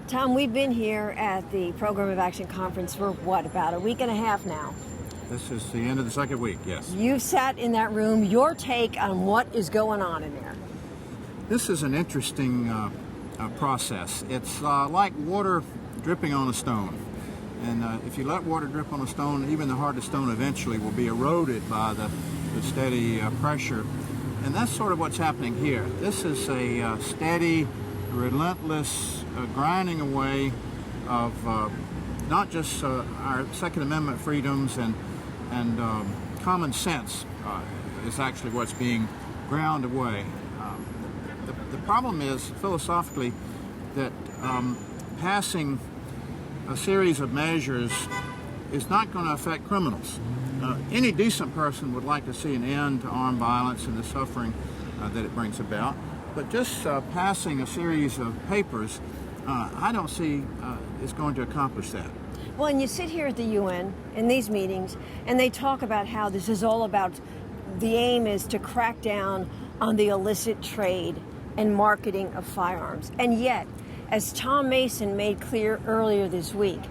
Tom, we've been here at the Program of Action Conference for what, about a week and a half now? This is the end of the second week, yes. You've sat in that room. Your take on what is going on in there? This is an interesting process. It's like water dripping on a stone. And if you let water drip on a stone, even the hardest stone eventually will be eroded by the steady pressure. And that's sort of what's happening here. This is a steady, relentless grinding away of not just our Second Amendment freedoms and common sense is actually what's being ground away. The problem is, philosophically, that passing a series of measures is not going to affect criminals. Any decent person would like to see an end to armed violence and the suffering that it brings about. But just passing a series of papers, I don't see is going to accomplish that. Well, and you sit here at the UN in these meetings, and they talk about how this is all about, the aim is to crack down on the illicit trade and marketing of firearms. And yet, as Tom Mason made clear earlier this week,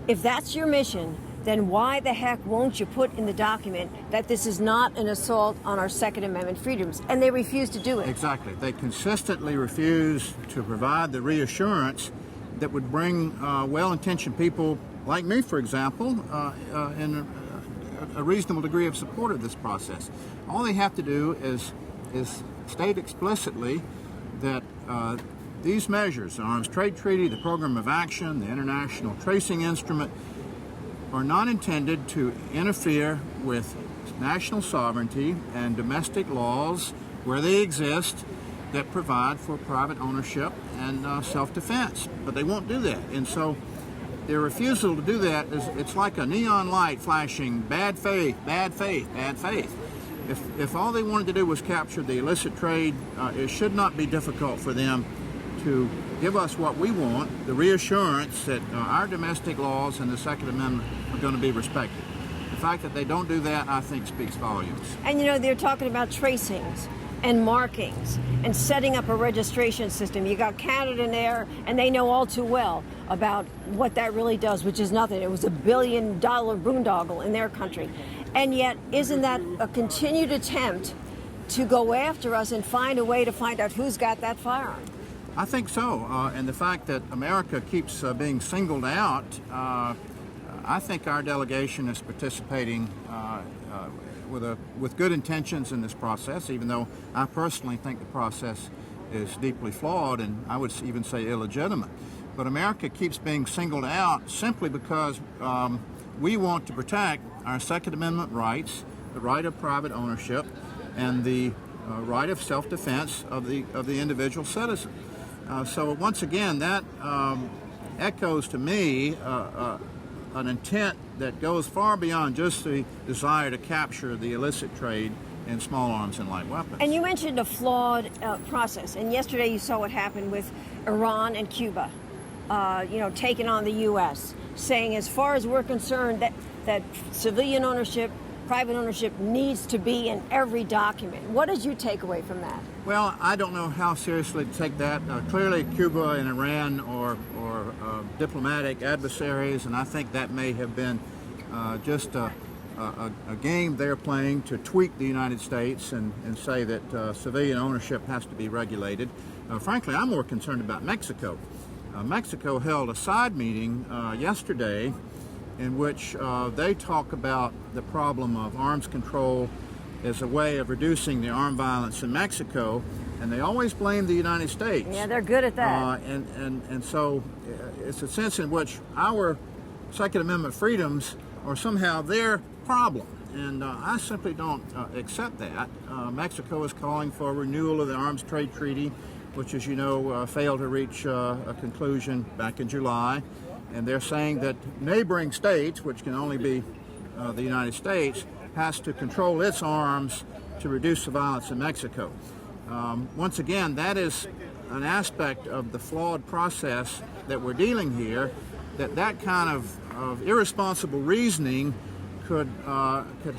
if that's your mission, then why the heck won't you put in the document that this is not an assault on our Second Amendment freedoms? And they refuse to do it. Exactly. They consistently refuse to provide the reassurance that would bring well-intentioned people like me, for example, in a reasonable degree of support of this process. All they have to do is state explicitly that these measures, the Arms Trade Treaty, the Program of Action, the International Tracing Instrument, are not intended to interfere with national sovereignty and domestic laws where they exist that provide for private ownership and self-defense. But they won't do that. And so their refusal to do that it's like a neon light flashing, bad faith, bad faith, bad faith. If all they wanted to do was capture the illicit trade, it should not be difficult for them to give us what we want, the reassurance that our domestic laws and the Second Amendment are going to be respected. The fact that they don't do that, I think, speaks volumes. And you know, they're talking about tracings and markings and setting up a registration system. You got Canada in there, and they know all too well about what that really does, which is nothing. It was $1 billion boondoggle in their country. And yet, isn't that a continued attempt to go after us and find a way to find out who's got that firearm? I think so, and the fact that America keeps being singled out, I think our delegation is participating with good intentions in this process, even though I personally think the process is deeply flawed and I would even say illegitimate. But America keeps being singled out simply because we want to protect our Second Amendment rights, the right of private ownership, and the right of self-defense of the individual citizen. So once again, that echoes to me an intent that goes far beyond just the desire to capture the illicit trade in small arms and light weapons. And you mentioned a flawed process, and yesterday you saw what happened with Iran and Cuba, taking on the U.S., saying as far as we're concerned that civilian ownership, private ownership needs to be in every document. What did you take away from that? Well, I don't know how seriously to take that. Clearly, Cuba and Iran are diplomatic adversaries, and I think that may have been just a game they're playing to tweak the United States and say that civilian ownership has to be regulated. Frankly, I'm more concerned about Mexico. Mexico held a side meeting yesterday in which they talk about the problem of arms control as a way of reducing the armed violence in Mexico, and they always blame the United States. Yeah, they're good at that. And so it's a sense in which our Second Amendment freedoms are somehow their problem, and I simply don't accept that. Mexico is calling for a renewal of the Arms Trade Treaty, which, as you know, failed to reach a conclusion back in July. And they're saying that neighboring states, which can only be the United States, has to control its arms to reduce the violence in Mexico. Once again, that is an aspect of the flawed process that we're dealing here, that kind of irresponsible reasoning could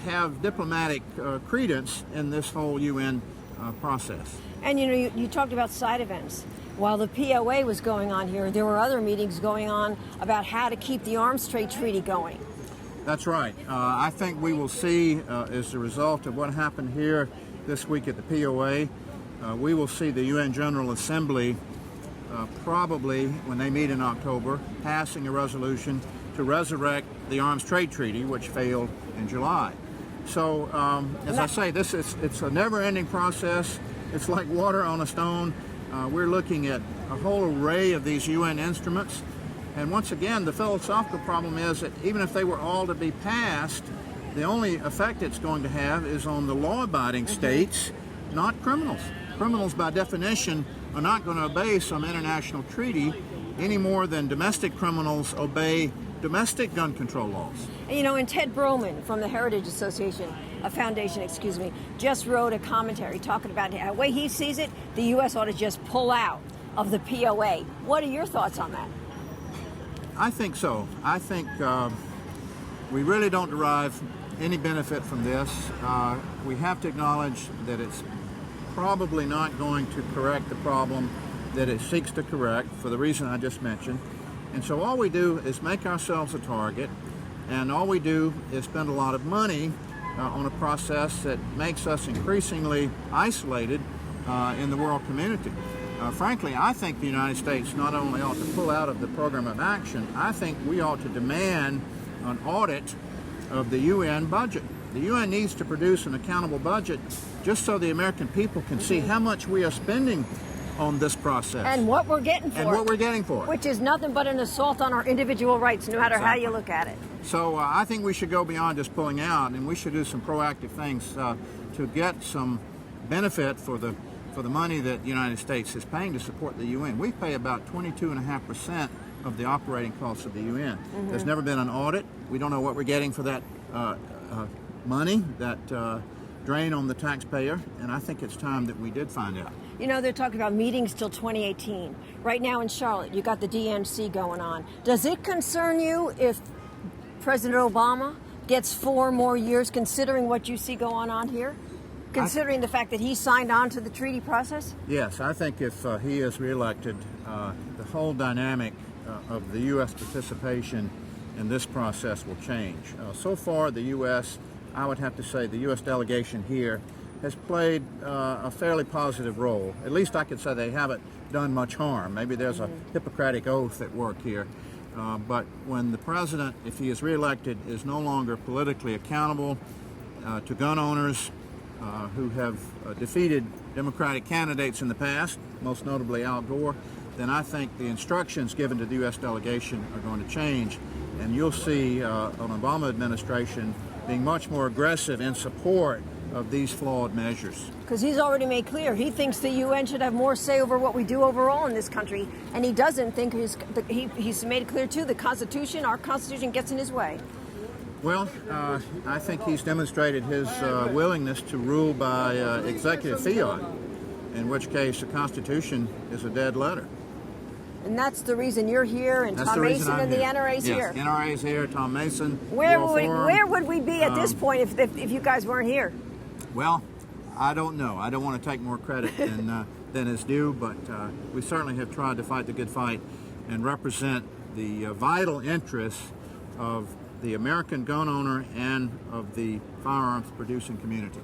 have diplomatic credence in this whole UN process. And you talked about side events. while the POA was going on here, there were other meetings going on about how to keep the arms trade treaty going. That's right. I think we will see, as a result of what happened here this week at the POA, we will see the UN General Assembly probably, when they meet in October, passing a resolution to resurrect the arms trade treaty, which failed in July. So, as I say, it's a never-ending process. It's like water on a stone. We're looking at a whole array of these UN instruments. And once again, the philosophical problem is that even if they were all to be passed, the only effect it's going to have is on the law-abiding states, not criminals. Criminals, by definition, are not going to obey some international treaty any more than domestic criminals obey domestic gun control laws. And Ted Broman from the Heritage Foundation, just wrote a commentary talking about the way he sees it, the U.S. ought to just pull out of the POA. What are your thoughts on that? I think so. I think we really don't derive any benefit from this. We have to acknowledge that it's probably not going to correct the problem that it seeks to correct for the reason I just mentioned. And so all we do is make ourselves a target, and all we do is spend a lot of money on a process that makes us increasingly isolated in the world community. Frankly, I think the United States not only ought to pull out of the program of action, I think we ought to demand an audit of the UN budget. The UN needs to produce an accountable budget just so the American people can see how much we are spending on this process. And what we're getting for it. Which is nothing but an assault on our individual rights, no matter how you look at it. So I think we should go beyond just pulling out, and we should do some proactive things to get some benefit for the money that the United States is paying to support the UN. We pay about 22.5% of the operating costs of the UN. There's never been an audit. We don't know what we're getting for that money, that drain on the taxpayer, and I think it's time that we did find out. They're talking about meetings till 2018. Right now in Charlotte, you got the DNC going on. Does it concern you if President Obama gets 4 more years, considering what you see going on here? Considering the fact that he signed on to the treaty process? Yes, I think if he is reelected, the whole dynamic of the U.S. participation in this process will change. So far, the U.S., I would have to say the U.S. delegation here has played a fairly positive role. At least I could say they haven't done much harm. Maybe there's a Hippocratic oath at work here. But when the president, if he is reelected, is no longer politically accountable to gun owners who have defeated Democratic candidates in the past, most notably Al Gore, then I think the instructions given to the U.S. delegation are going to change, and you'll see an Obama administration being much more aggressive in support of these flawed measures. Because he's already made clear he thinks the UN should have more say over what we do overall in this country, and he doesn't think he's made it clear too our Constitution gets in his way. Well, I think he's demonstrated his willingness to rule by executive fiat, in which case the Constitution is a dead letter. And that's the reason you're here, and Tom Mason and the NRA's here. Yes, NRA's here, Tom Mason. Where would we be at this point if you guys weren't here? Well, I don't know. I don't want to take more credit than is due, but we certainly have tried to fight the good fight and represent the vital interests of the American gun owner and of the firearms producing community.